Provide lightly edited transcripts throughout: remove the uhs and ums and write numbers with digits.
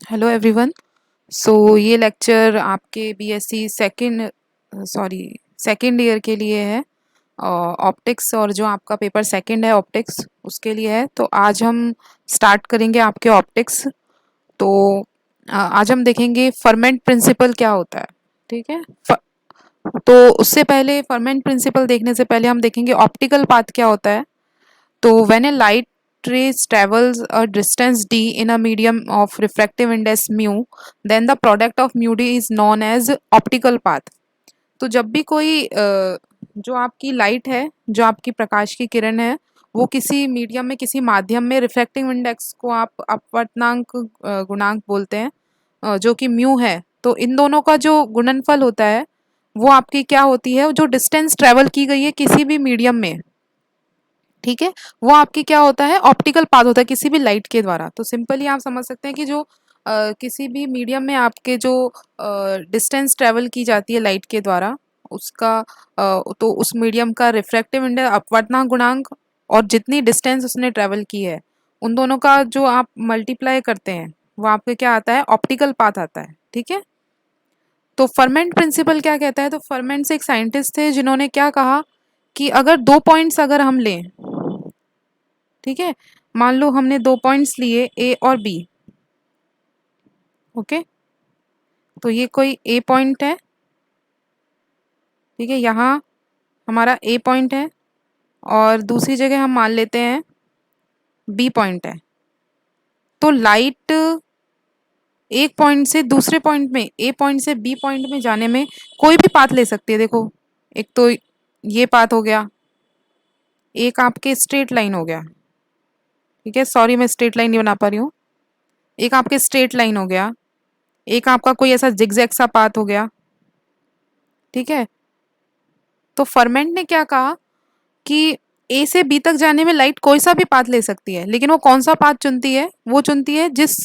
Hello everyone. सो ये lecture आपके BSc second year के लिए है। ऑप्टिक्स और जो आपका पेपर सेकंड है ऑप्टिक्स उसके लिए है। तो आज हम स्टार्ट करेंगे आपके ऑप्टिक्स। तो आज हम देखेंगे फर्मेंट प्रिंसिपल क्या होता है। ठीक है। तो उससे पहले फर्मेंट प्रिंसिपल देखने से पहले हम देखेंगे ऑप्टिकल पाथ क्या होता है। तो when a light rays travels a distance d in a medium of refractive index mu, then the product of mu d is known as optical path. तो जब भी कोई जो आपकी लाइट है, जो आपकी प्रकाश की किरण है, वो किसी मीडियम में, किसी माध्यम में, रिफ्रैक्टिव इंडेक्स को आप अपवर्तनांक गुणांक बोलते हैं, जो कि म्यू है। तो इन दोनों का जो गुणनफल होता है वो आपकी क्या होती है, जो डिस्टेंस ट्रेवल की गई है किसी भी मीडियम में, ठीक है, वो आपकी क्या होता है, ऑप्टिकल पाथ होता है किसी भी लाइट के द्वारा। तो सिंपली आप समझ सकते हैं कि जो किसी भी मीडियम में आपके जो डिस्टेंस ट्रेवल की जाती है लाइट के द्वारा, उसका तो उस मीडियम का रिफ्रैक्टिव इंडेक्स, अपवर्तनांक गुणांक, और जितनी डिस्टेंस उसने ट्रेवल की है, उन दोनों का जो आप मल्टीप्लाई करते हैं वो आपके क्या आता है, ऑप्टिकल पाथ आता है। ठीक है। तो फर्मेंट प्रिंसिपल क्या कहता है, तो फर्मेंट से एक साइंटिस्ट थे जिन्होंने क्या कहा कि अगर दो पॉइंट्स अगर हम लें, ठीक है, मान लो हमने दो पॉइंट्स लिए ए और बी। ओके। तो ये कोई ए पॉइंट है, ठीक है, यहाँ हमारा ए पॉइंट है, और दूसरी जगह हम मान लेते हैं बी पॉइंट है। तो लाइट एक पॉइंट से दूसरे पॉइंट में, ए पॉइंट से बी पॉइंट में जाने में कोई भी पाथ ले सकती है। देखो, एक तो ये पाथ हो गया, एक आपके स्ट्रेट लाइन हो गया, ठीक है, सॉरी मैं स्ट्रेट लाइन नहीं बना पा रही हूँ, एक आपके स्ट्रेट लाइन हो गया, एक आपका कोई ऐसा जिगजैग सा पाथ हो गया। ठीक है। तो फर्मेंट ने क्या कहा कि ए से बी तक जाने में लाइट कोई सा भी पाथ ले सकती है, लेकिन वो कौन सा पाथ चुनती है, वो चुनती है जिस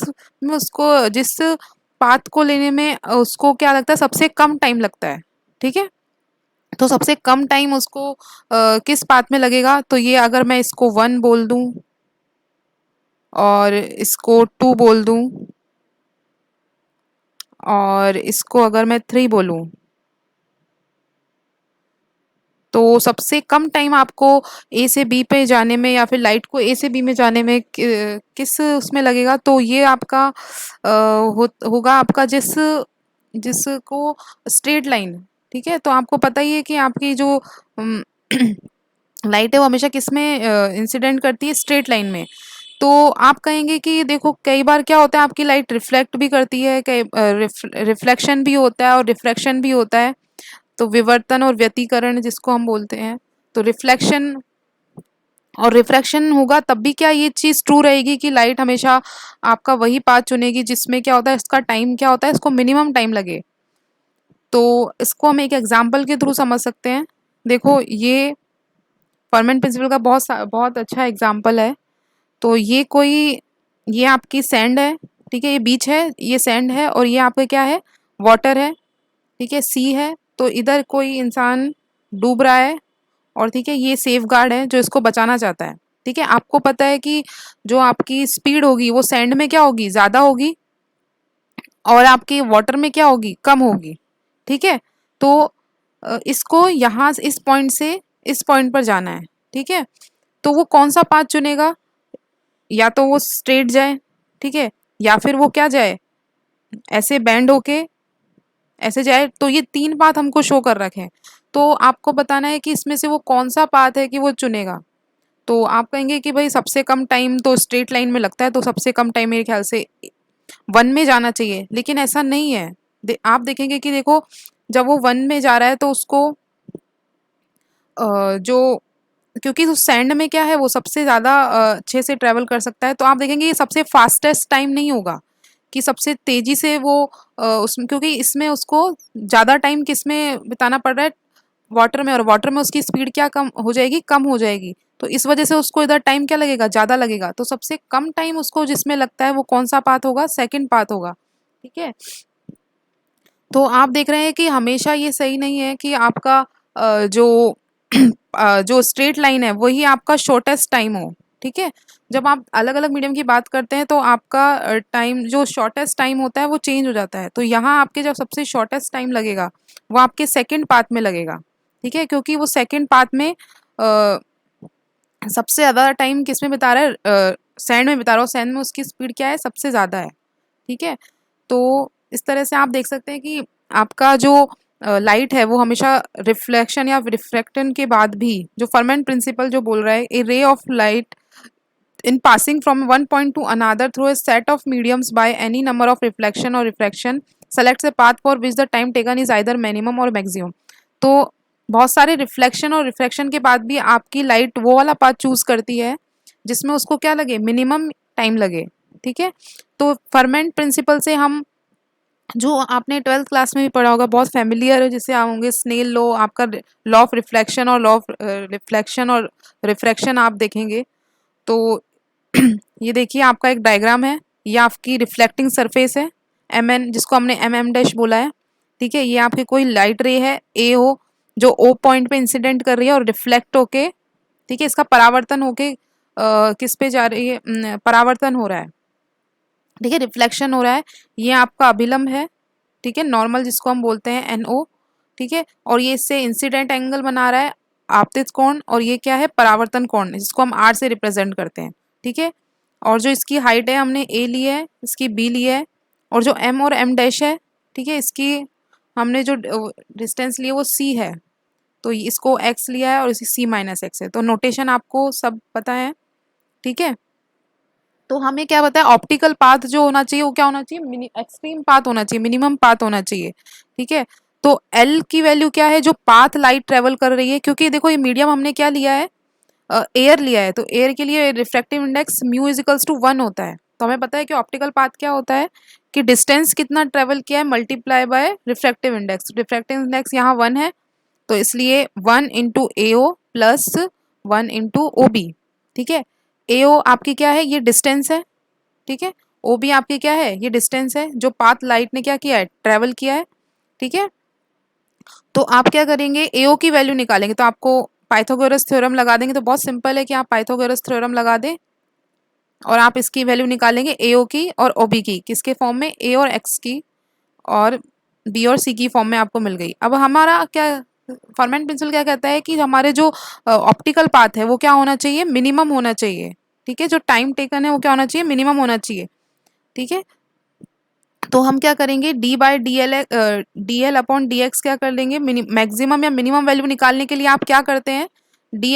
पाथ को लेने में उसको क्या लगता है, सबसे कम टाइम लगता है। ठीक है। तो सबसे कम टाइम उसको किस पाथ में लगेगा, तो ये अगर मैं इसको 1 बोल दूं और इसको 2 बोल दूं और इसको अगर मैं 3 बोलूं, तो सबसे कम टाइम आपको ए से बी पे जाने में, या फिर लाइट को ए से बी में जाने में किस उसमें लगेगा, तो ये आपका होगा आपका जिसको स्ट्रेट लाइन। ठीक है। तो आपको पता ही है कि आपकी जो लाइट है वो हमेशा किस में इंसिडेंट करती है, स्ट्रेट लाइन में। तो आप कहेंगे कि देखो कई बार क्या होता है, आपकी लाइट रिफ्लेक्ट भी करती है, कई रिफ्लेक्शन भी होता है और रिफ्रैक्शन भी होता है। तो विवर्तन और व्यतिकरण जिसको हम बोलते हैं, तो रिफ्लेक्शन और रिफ्रैक्शन होगा तब भी क्या ये चीज़ ट्रू रहेगी कि लाइट हमेशा आपका वही पाथ चुनेगी जिसमें क्या होता है, इसका टाइम क्या होता है, इसको मिनिमम टाइम लगे। तो इसको हम एक एग्जांपल के थ्रू समझ सकते हैं। देखो, ये फर्मेंट प्रिंसिपल का बहुत अच्छा एग्जांपल है। तो ये आपकी सैंड है, ठीक है, ये बीच है, ये सैंड है, और ये आपका क्या है, वाटर है, ठीक है, सी है। तो इधर कोई इंसान डूब रहा है, और ठीक है, ये सेफ गार्ड है जो इसको बचाना चाहता है। ठीक है। आपको पता है कि जो आपकी स्पीड होगी वो सैंड में क्या होगी, ज़्यादा होगी, और आपकी वाटर में क्या होगी, कम होगी। ठीक है। तो इसको यहाँ इस पॉइंट से इस पॉइंट पर जाना है। ठीक है। तो वो कौन सा पाथ चुनेगा, या तो वो स्ट्रेट जाए, ठीक है, या फिर वो क्या जाए, ऐसे बैंड होके ऐसे जाए। तो ये तीन पाथ हमको शो कर रखे हैं। तो आपको बताना है कि इसमें से वो कौन सा पाथ है कि वो चुनेगा। तो आप कहेंगे कि भाई सबसे कम टाइम तो स्ट्रेट लाइन में लगता है, तो सबसे कम टाइम मेरे ख्याल से 1 में जाना चाहिए, लेकिन ऐसा नहीं है। आप देखेंगे कि देखो, जब वो 1 में जा रहा है तो उसको जो क्योंकि उस सैंड में क्या है, वो सबसे ज़्यादा अच्छे से ट्रैवल कर सकता है। तो आप देखेंगे ये सबसे फास्टेस्ट टाइम नहीं होगा कि सबसे तेज़ी से वो उसमें, क्योंकि इसमें उसको ज़्यादा टाइम किस में बिताना पड़ रहा है, वाटर में, और वाटर में उसकी स्पीड क्या कम हो जाएगी, कम हो जाएगी। तो इस वजह से उसको इधर टाइम क्या लगेगा, ज़्यादा लगेगा। तो सबसे कम टाइम उसको जिसमें लगता है वो कौन सा पाथ होगा, सेकंड पाथ होगा। ठीक है। तो आप देख रहे हैं कि हमेशा ये सही नहीं है कि आपका जो जो स्ट्रेट लाइन है वही आपका शॉर्टेस्ट टाइम हो। ठीक है। जब आप अलग अलग मीडियम की बात करते हैं तो आपका टाइम जो शॉर्टेस्ट टाइम होता है वो चेंज हो जाता है। तो यहाँ आपके जो सबसे शॉर्टेस्ट टाइम लगेगा वो आपके सेकंड पाथ में लगेगा। ठीक है, क्योंकि वो सेकंड पाथ में सबसे ज़्यादा टाइम किस में बिता रहा है, सैंड में बिता रहा है, सैंड में उसकी स्पीड क्या है, सबसे ज़्यादा है। ठीक है, तो इस तरह से आप देख सकते हैं कि आपका जो लाइट है वो हमेशा रिफ्लेक्शन या रिफ्रैक्शन के बाद भी, जो फर्मेंट प्रिंसिपल जो बोल रहा है, a ray of light in passing from one point to another through a set of mediums by any number of reflection or refraction selects a path for which the time taken is either minimum or maximum। तो बहुत सारे reflection और refraction के बाद भी आपकी light वो वाला पाथ चूज करती है जिसमें उसको क्या लगे, मिनिमम टाइम लगे। ठीक है, तो फर्मेंट प्रिंसिपल से हम, जो आपने ट्वेल्थ क्लास में भी पढ़ा होगा, बहुत फेमिलियर है, जिसे आप होंगे स्नेल लॉ, आपका लॉ ऑफ रिफ्लेक्शन और लॉ ऑफ रिफ्लेक्शन और रिफ्रैक्शन आप देखेंगे। तो ये देखिए आपका एक डायग्राम है, ये आपकी रिफ्लेक्टिंग सरफेस है एम एन, जिसको हमने एम एम डैश बोला है। ठीक है, ये आपकी कोई लाइट रे है ए ओ, जो ओ पॉइंट पे इंसिडेंट कर रही है और रिफ्लेक्ट होके, ठीक है, इसका परावर्तन होके किस पे जा रही है, परावर्तन हो रहा है। ठीक है, रिफ्लेक्शन हो रहा है। ये आपका अभिलंब है, ठीक है, नॉर्मल जिसको हम बोलते हैं एन ओ। ठीक है, और ये इससे इंसिडेंट एंगल बना रहा है आपतित कोण, और ये क्या है, परावर्तन कोण, जिसको हम आर से रिप्रेजेंट करते हैं। ठीक है, और जो इसकी हाइट है हमने ए ली है, इसकी बी ली है, और जो एम और एम डैश है, ठीक है, इसकी हमने जो डिस्टेंस ली है वो सी है, तो इसको एक्स लिया है और इसी सी माइनस एक्स है। तो नोटेशन आपको सब पता है। ठीक है, तो हमें क्या बताया, ऑप्टिकल पाथ जो होना चाहिए वो क्या होना चाहिए, एक्सट्रीम पाथ होना चाहिए, मिनिमम पाथ होना चाहिए। ठीक है, तो एल की वैल्यू क्या है, जो पाथ लाइट ट्रेवल कर रही है, क्योंकि देखो ये मीडियम हमने क्या लिया है, एयर लिया है, तो एयर के लिए refractive index mu is equals to 1 होता है। तो हमें पता है कि ऑप्टिकल पाथ क्या होता है, कि डिस्टेंस कितना ट्रेवल किया है multiply by refractive index. Refractive index यहाँ 1 है, तो इसलिए 1 into A O plus 1 into O B. ठीक है, ए ओ आपकी क्या है, ये डिस्टेंस है। ठीक है, ओ बी आपकी क्या है, ये डिस्टेंस है जो पाथ लाइट ने क्या किया है, ट्रेवल किया है। ठीक है, तो आप क्या करेंगे, एओ की वैल्यू निकालेंगे, तो आपको पाइथागोरस थ्योरम लगा देंगे। तो बहुत सिंपल है कि आप पाइथागोरस थ्योरम लगा दें और आप इसकी वैल्यू निकालेंगे एओ की और ओबी की, किसके फॉर्म में, ए और एक्स की, और बी और सी की फॉर्म में आपको मिल गई। अब हमारा क्या, फॉर्मेट प्रिंसिपल क्या कहता है कि हमारे जो ऑप्टिकल पाथ है वो क्या होना चाहिए, मिनिमम होना चाहिए। ठीक है, जो टाइम टेकन है वो क्या होना चाहिए, मिनिमम होना चाहिए। ठीक है, तो हम क्या करेंगे, D by D L upon D x क्या कर लेंगे, मैक्सिमम या मिनिमम वैल्यू निकालने के लिए आप क्या करते हैं, D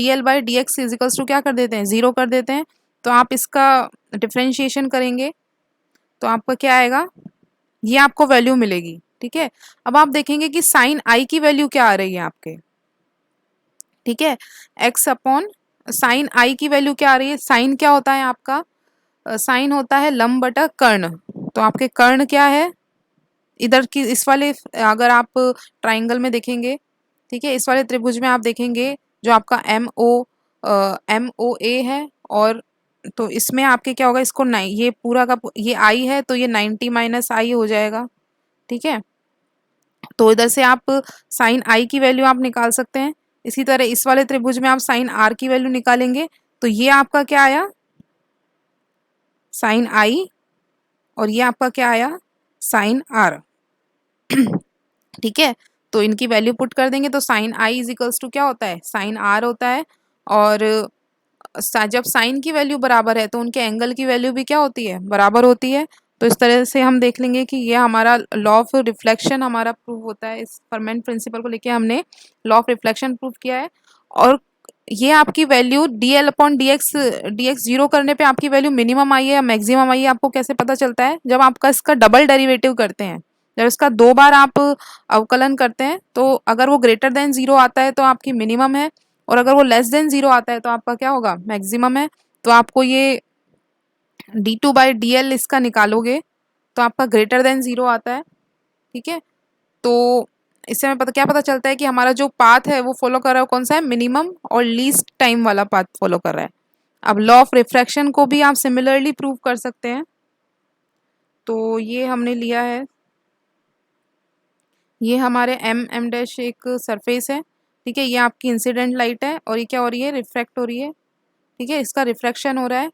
L by D X equals to क्या कर देते हैं, जीरो कर देते हैं। तो आप इसका डिफ्रेंशिएशन करेंगे तो आपका क्या आएगा, ये आपको वैल्यू मिलेगी। ठीक है, अब आप देखेंगे कि साइन आई की वैल्यू क्या आ रही है आपके। ठीक है, एक्स अपॉन साइन आई की वैल्यू क्या आ रही है, साइन क्या होता है आपका, साइन होता है लंब बटा कर्ण। तो आपके कर्ण क्या है, इधर की इस वाले, अगर आप ट्राइंगल में देखेंगे, ठीक है, इस वाले त्रिभुज में आप देखेंगे जो आपका एम ओ ए है, और तो इसमें आपके क्या होगा, इसको ये पूरा का ये आई है तो ये 90 माइनस आई हो जाएगा। ठीक है, तो इधर से आप साइन आई की वैल्यू आप निकाल सकते हैं। इसी तरह इस वाले त्रिभुज में आप साइन आर की वैल्यू निकालेंगे, तो ये आपका क्या आया, साइन आई, और ये आपका क्या आया, साइन आर। ठीक है, तो इनकी वैल्यू पुट कर देंगे तो sine I is equals to क्या होता है, साइन आर होता है। और जब साइन की वैल्यू बराबर है तो उनके एंगल की वैल्यू भी क्या होती है, बराबर होती है। तो इस तरह से हम देख लेंगे कि ये हमारा लॉ ऑफ रिफ्लेक्शन हमारा प्रूव होता है। इस फर्मेंट प्रिंसिपल को लेके हमने लॉ ऑफ रिफ्लेक्शन प्रूव किया है। और ये आपकी value D L upon D x zero करने पे आपकी वैल्यू मिनिमम आई है या मैक्सिमम आई है, आपको कैसे पता चलता है, जब आपका इसका डबल डेरिवेटिव करते हैं, जब इसका दो बार आप अवकलन करते हैं, तो अगर वो ग्रेटर देन जीरो आता है तो आपकी मिनिमम है, और अगर वो लेस देन जीरो आता है तो आपका क्या होगा, मैक्सिमम है। तो आपको ये D two by D L इसका निकालोगे तो आपका ग्रेटर देन जीरो आता है। ठीक है, तो इससे हमें क्या पता चलता है कि हमारा जो पाथ है वो फॉलो कर रहा है कौन सा है, मिनिमम और लीस्ट टाइम वाला पाथ फॉलो कर रहा है। अब लॉ ऑफ रिफ्रैक्शन को भी आप सिमिलरली प्रूव कर सकते हैं। तो ये हमने लिया है, ये हमारे एम एम डैश एक सरफेस है। ठीक है, ये आपकी इंसिडेंट लाइट है और ये क्या हो रही है, रिफ्रैक्ट हो रही है। ठीक है, इसका रिफ्रैक्शन हो रहा है,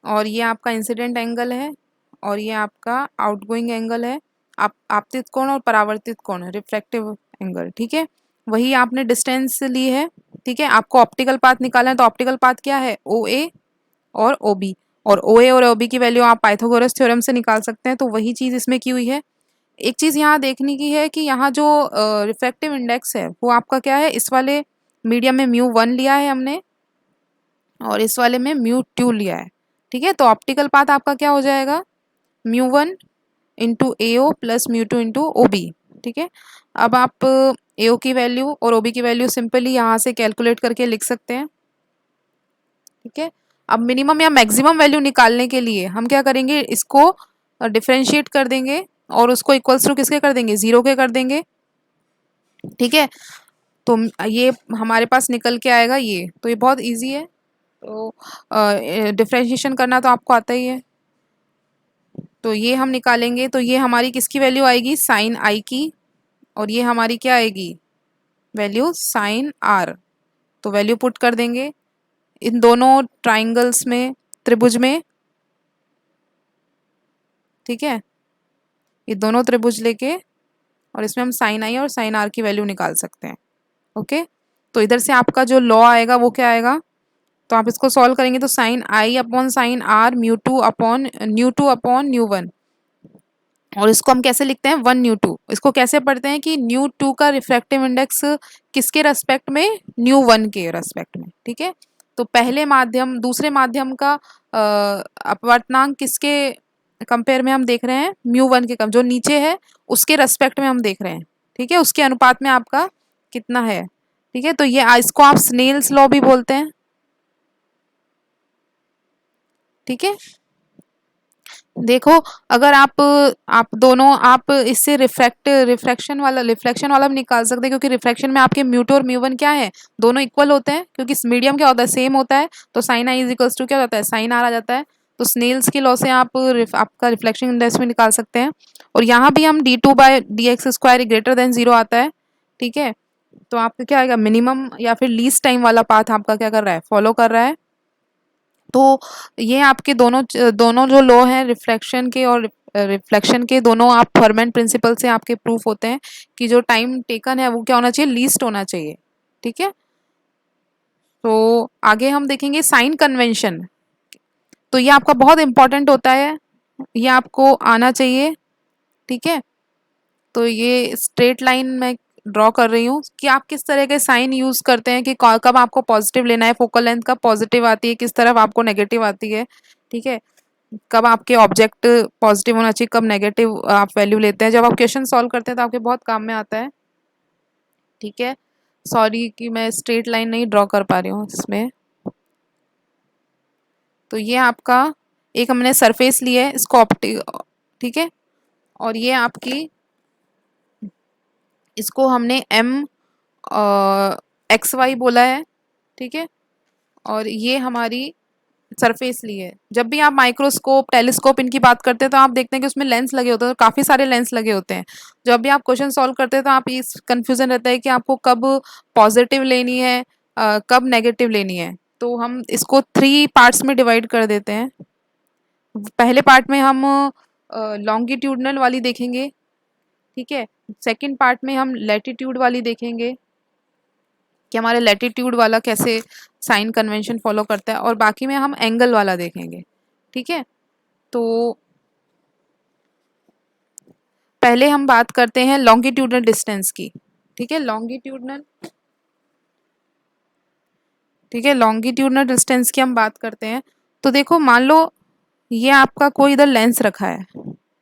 और ये आपका इंसिडेंट एंगल है, और ये आपका आउटगोइंग एंगल है, आप आपतित कोण और परावर्तित कोण, रिफ्रैक्टिव एंगल। ठीक है, वही आपने डिस्टेंस ली है। ठीक है, आपको ऑप्टिकल पाथ निकालना है, तो ऑप्टिकल पाथ क्या है, ओ ए और ओ बी, और ओ ए और ओ बी की वैल्यू आप पाइथागोरस थ्योरम से निकाल सकते हैं, तो वही चीज़ इसमें की हुई है। एक चीज़ यहाँ देखने की है कि यहाँ जो रिफ्रैक्टिव इंडेक्स है वो आपका क्या है, इस वाले मीडियम में म्यू 1 लिया है हमने, और इस वाले में म्यू 2 लिया है। ठीक है, तो ऑप्टिकल पाथ आपका क्या हो जाएगा, mu 1 into A O plus mu 2 into O B. ठीक है, अब आप ए ओ की वैल्यू और ओ बी की वैल्यू सिंपली यहाँ से कैलकुलेट करके लिख सकते हैं। ठीक है, अब मिनिमम या मैक्सिमम वैल्यू निकालने के लिए हम क्या करेंगे, इसको डिफरेंशिएट कर देंगे और उसको इक्वल्स टू किसके कर देंगे, जीरो के कर देंगे। ठीक है, तो ये हमारे पास निकल के आएगा ये, तो ये बहुत इजी है। तो डिफरेंशिएशन करना तो आपको आता ही है, तो ये हम निकालेंगे, तो ये हमारी किसकी वैल्यू आएगी, साइन आई की, और ये हमारी क्या आएगी, वैल्यू साइन आर। तो वैल्यू पुट कर देंगे इन दोनों ट्राइंगल्स में, त्रिभुज में। ठीक है, ये दोनों त्रिभुज लेके, और इसमें हम साइन आई और साइन आर की वैल्यू निकाल सकते हैं। ओके, तो इधर से आपका जो लॉ आएगा वो क्या आएगा, तो आप इसको सॉल्व करेंगे तो sine I upon sine R mu 2 upon mu 1, और इसको हम कैसे लिखते हैं, 1 न्यू 2। इसको कैसे पढ़ते हैं कि न्यू 2 का रिफ्रैक्टिव इंडेक्स किसके रेस्पेक्ट में, न्यू 1 के रेस्पेक्ट में। ठीक है, तो पहले माध्यम दूसरे माध्यम का अपवर्तनांक किसके कंपेयर में हम देख रहे हैं, म्यू 1 के कम, जो नीचे है उसके रेस्पेक्ट में हम देख रहे हैं। ठीक है, उसके अनुपात में आपका कितना है। ठीक है, तो ये इसको आप स्नेल्स लॉ भी बोलते हैं। ठीक है, देखो, अगर आप दोनों आप इससे रिफ्लेक्शन वाला भी निकाल सकते हैं, क्योंकि रिफ्रैक्शन में आपके म्यू 2 और म्यू 1 क्या है, दोनों इक्वल होते हैं, क्योंकि मीडियम क्या होता है, सेम होता है। तो sine I is equals to क्या होता है, साइन आर आ जाता है। तो स्नेल्स के लॉ से आप आपका रिफ्लेक्शन इंडेक्स भी निकाल सकते हैं, और यहाँ भी हम d2/dx² ग्रेटर देन 0 आता है। ठीक है, तो आपका क्या आएगा, मिनिमम या फिर लीस्ट टाइम वाला पाथ आपका क्या कर रहा है, फॉलो कर रहा है। तो ये आपके दोनों दोनों जो लॉ हैं रिफ्लेक्शन के और रिफ्लेक्शन के, दोनों आप फर्मेंट प्रिंसिपल से आपके प्रूफ होते हैं कि जो टाइम टेकन है वो क्या होना चाहिए, लीस्ट होना चाहिए। ठीक है, तो आगे हम देखेंगे साइन कन्वेंशन। तो ये आपका बहुत इंपॉर्टेंट होता है, ये आपको आना चाहिए। ठीक है, तो ये स्ट्रेट लाइन में ड्रॉ कर रही हूँ कि आप किस तरह के साइन यूज करते हैं, कि कब आपको पॉजिटिव लेना है, फोकल लेंथ कब पॉजिटिव आती है, किस तरफ आपको नेगेटिव आती है। ठीक है, कब आपके ऑब्जेक्ट पॉजिटिव होना चाहिए, कब नेगेटिव आप वैल्यू लेते हैं, जब आप क्वेश्चन सॉल्व करते हैं तो आपके बहुत काम में आता है। ठीक है, सॉरी कि मैं स्ट्रेट लाइन नहीं ड्रॉ कर पा रही हूँ इसमें। तो ये आपका एक हमने सरफेस लिया है, इसको ऑप्टिक, ठीक है, और ये आपकी, इसको हमने एम XY बोला है। ठीक है, और ये हमारी सरफेस ली है। जब भी आप माइक्रोस्कोप टेलीस्कोप इनकी बात करते हैं तो आप देखते हैं कि उसमें लेंस लगे होते हैं, काफ़ी सारे लेंस लगे होते हैं। जब भी आप क्वेश्चन सॉल्व करते हैं तो आप इस कंफ्यूजन रहता है कि आपको कब पॉजिटिव लेनी है, कब नेगेटिव लेनी है। तो हम इसको 3 पार्ट्स में डिवाइड कर देते हैं। पहले पार्ट में हम लॉन्गिट्यूडनल वाली देखेंगे। ठीक है, सेकंड पार्ट में हम लैटिट्यूड वाली देखेंगे कि हमारे लैटिट्यूड वाला कैसे साइन कन्वेंशन फॉलो करता है, और बाकी में हम एंगल वाला देखेंगे। ठीक है, तो पहले हम बात करते हैं लॉन्गिट्यूडनल डिस्टेंस की। ठीक है, लॉन्गिट्यूडनल डिस्टेंस की हम बात करते हैं। तो देखो, मान लो ये आपका कोई इधर लेंस रखा है,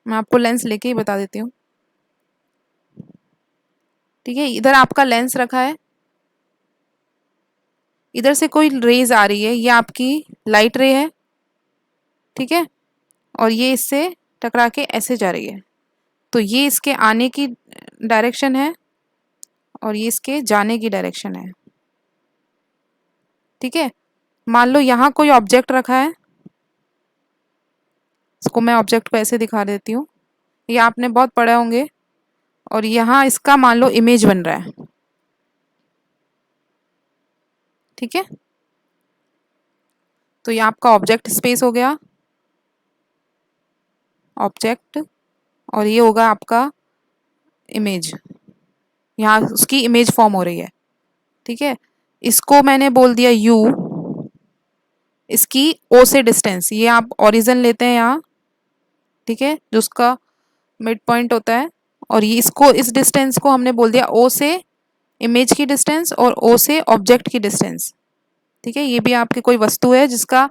मैं आपको लेंस लेके ही बता देती हूँ। ठीक है, इधर आपका लेंस रखा है, इधर से कोई रेज आ रही है, ये आपकी लाइट रे है। ठीक है, और ये इससे टकरा के ऐसे जा रही है, तो ये इसके आने की डायरेक्शन है और ये इसके जाने की डायरेक्शन है। ठीक है, मान लो यहाँ कोई ऑब्जेक्ट रखा है, इसको मैं ऑब्जेक्ट को ऐसे दिखा देती हूँ, ये आपने बहुत पढ़े होंगे, और यहाँ इसका मान लो इमेज बन रहा है। ठीक है, तो ये आपका ऑब्जेक्ट स्पेस हो गया, ऑब्जेक्ट, और ये होगा आपका इमेज। यहाँ उसकी इमेज फॉर्म हो रही है, ठीक है। इसको मैंने बोल दिया यू, इसकी ओ से डिस्टेंस, ये आप ओरिजिन लेते हैं यहाँ, ठीक है, जो उसका मिड पॉइंट होता है। और ये इसको, इस डिस्टेंस को हमने बोल दिया ओ से इमेज की डिस्टेंस और ओ से ऑब्जेक्ट की डिस्टेंस, ठीक है। ये भी आपकी कोई वस्तु है जिसका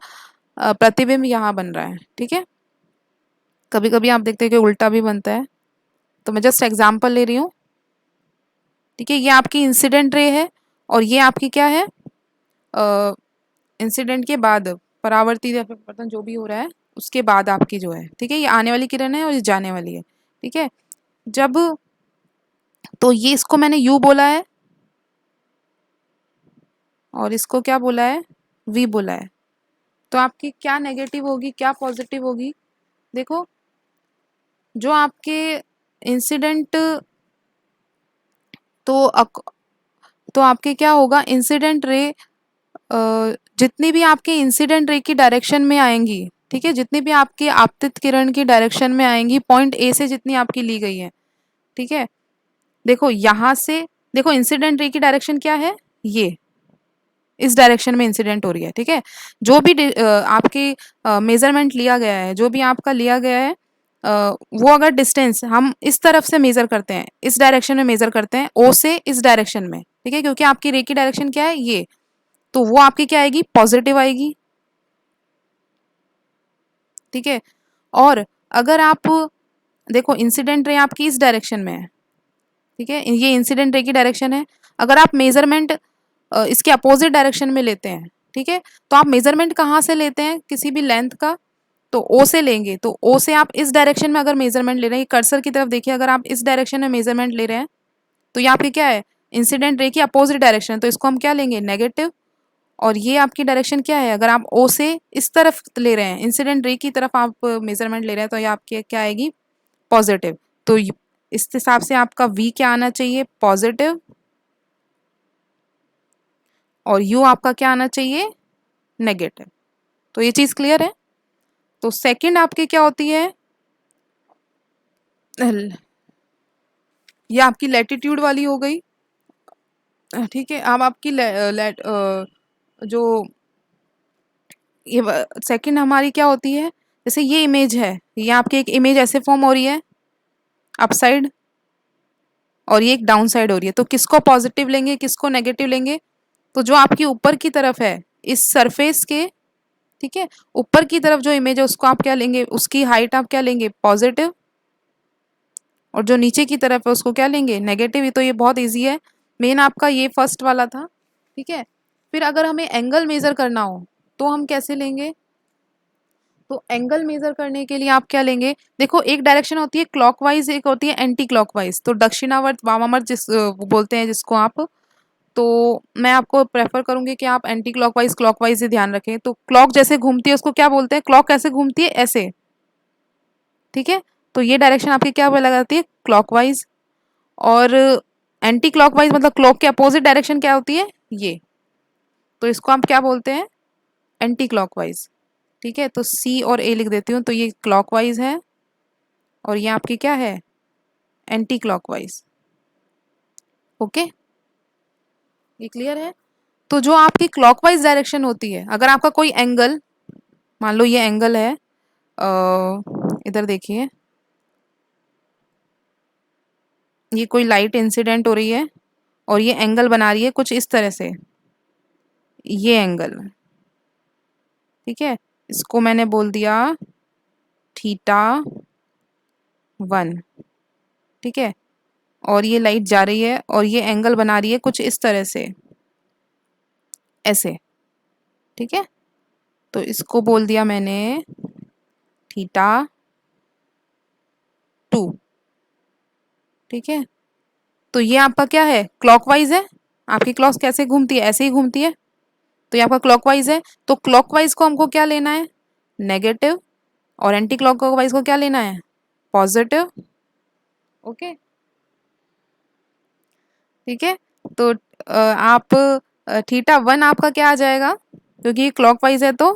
प्रतिबिंब यहाँ बन रहा है, ठीक है। कभी कभी आप देखते हैं कि उल्टा भी बनता है, तो मैं जस्ट एग्जांपल ले रही हूँ, ठीक है। ये आपकी इंसिडेंट रे है और ये आपकी क्या है, इंसिडेंट के बाद परावर्तित या फिर पतन जो भी हो रहा है उसके बाद आपकी जो है, ठीक है, ये आने वाली किरण है और ये जाने वाली है, ठीक है। जब, तो ये इसको मैंने यू बोला है और इसको क्या बोला है, वी बोला है। तो आपकी क्या नेगेटिव होगी क्या पॉजिटिव होगी, देखो, जो आपके इंसिडेंट, तो तो आपके क्या होगा, इंसिडेंट रे जितनी भी आपके इंसिडेंट रे की डायरेक्शन में आएंगी, ठीक है, जितनी भी आपकी आपतित किरण की डायरेक्शन में आएंगी पॉइंट ए से जितनी आपकी ली गई है, ठीक है। देखो यहाँ से, देखो इंसिडेंट रे की डायरेक्शन क्या है, ये इस डायरेक्शन में इंसिडेंट हो रही है, ठीक है। जो भी आपकी मेजरमेंट लिया गया है, जो भी आपका लिया गया है, वो अगर डिस्टेंस हम इस तरफ से मेजर करते हैं, इस डायरेक्शन में मेजर करते हैं ओ से इस डायरेक्शन में, ठीक है, क्योंकि आपकी रे की डायरेक्शन क्या है ये, तो वो आपकी क्या आएगी, पॉजिटिव आएगी, ठीक है। और अगर आप देखो इंसिडेंट रे आपकी इस डायरेक्शन में है, ठीक है, ये इंसिडेंट रे की डायरेक्शन है। अगर आप मेजरमेंट इसके अपोजिट डायरेक्शन में लेते हैं, ठीक है, तो आप मेजरमेंट कहाँ से लेते हैं किसी भी लेंथ का, तो ओ से लेंगे। तो ओ से आप इस डायरेक्शन में अगर मेजरमेंट ले रहे हैं, कर्सर की तरफ देखिए, अगर आप इस डायरेक्शन में मेजरमेंट ले रहे हैं तो ये आपकी क्या है, इंसिडेंट रे की अपोजिट डायरेक्शन, तो इसको हम क्या लेंगे, नेगेटिव। और ये आपकी डायरेक्शन क्या है, अगर आप ओ से इस तरफ ले रहे हैं, इंसिडेंट रे की तरफ आप मेजरमेंट ले रहे हैं, तो ये आपकी क्या आएगी, पॉजिटिव। तो इस हिसाब से आपका वी क्या आना चाहिए, पॉजिटिव, और यू आपका क्या आना चाहिए, नेगेटिव। तो ये चीज क्लियर है। तो सेकंड आपकी क्या होती है, ये आपकी लैटिट्यूड वाली हो गई, ठीक है। अब आपकी जो ये सेकंड हमारी क्या होती है, जैसे ये इमेज है, ये आपकी एक इमेज ऐसे फॉर्म हो रही है अपसाइड, और ये एक डाउन साइड हो रही है, तो किसको पॉजिटिव लेंगे किसको नेगेटिव लेंगे, तो जो आपकी ऊपर की तरफ है इस सरफेस के, ठीक है, ऊपर की तरफ जो इमेज है उसको आप क्या लेंगे, उसकी हाइट आप क्या लेंगे, पॉजिटिव, और जो नीचे की तरफ है उसको क्या लेंगे, नेगेटिव। तो ये बहुत इजी है, मेन आपका ये फर्स्ट वाला था, ठीक है। फिर अगर हमें एंगल मेजर करना हो तो हम कैसे लेंगे, तो एंगल मेजर करने के लिए आप क्या लेंगे, देखो एक डायरेक्शन होती है क्लॉकवाइज, एक होती है एंटी क्लॉकवाइज, तो दक्षिणावर्त वामावर्त जिस बोलते हैं जिसको आप, तो मैं आपको प्रेफर करूंगी कि आप एंटी क्लॉकवाइज क्लॉकवाइज ही ध्यान रखें। तो क्लॉक जैसे घूमती है उसको क्या बोलते हैं, क्लॉक कैसे घूमती है, ऐसे, ठीक है। तो ये डायरेक्शन आपकी क्या लगाती है, क्लॉकवाइज। और एंटी क्लॉकवाइज मतलब क्लॉक के अपोजिट डायरेक्शन क्या होती है, ये, तो इसको आप क्या बोलते हैं, एंटी क्लॉकवाइज, ठीक है। तो सी और ए लिख देती हूँ, तो ये क्लॉकवाइज है और ये आपकी क्या है, एंटी क्लॉकवाइज, ओके, ये क्लियर है। तो जो आपकी क्लॉकवाइज डायरेक्शन होती है, अगर आपका कोई एंगल, मान लो ये एंगल है, इधर देखिए, ये कोई लाइट इंसिडेंट हो रही है और ये एंगल बना रही है कुछ इस तरह से, ये एंगल, ठीक है, इसको मैंने बोल दिया थीटा 1, ठीक है। और ये लाइट जा रही है और ये एंगल बना रही है कुछ इस तरह से, ऐसे, ठीक है। तो इसको बोल दिया मैंने थीटा 2, ठीक है। तो ये आपका क्या है, क्लॉकवाइज है, आपकी क्लॉक कैसे घूमती है, ऐसे ही घूमती है, तो ये आपका क्लॉकवाइज है। तो क्लॉकवाइज को हमको क्या लेना है, नेगेटिव, और एंटी क्लॉकवाइज को क्या लेना है, पॉजिटिव, ओके, ठीक है। तो आप थीटा 1 आपका क्या आ जाएगा, क्योंकि ये क्लॉकवाइज है तो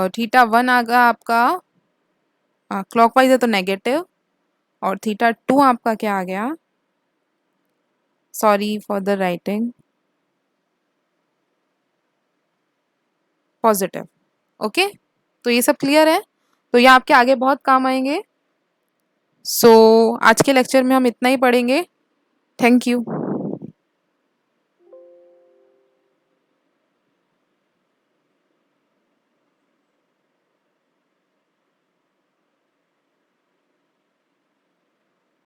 थीटा वन आ गया आपका, क्लॉकवाइज है तो नेगेटिव, और थीटा टू आपका क्या आ गया, sorry for the writing, positive. Okay, तो ये सब क्लियर है, तो ये आपके आगे बहुत काम आएंगे। सो आज के लेक्चर में हम इतना ही पढ़ेंगे। Thank you.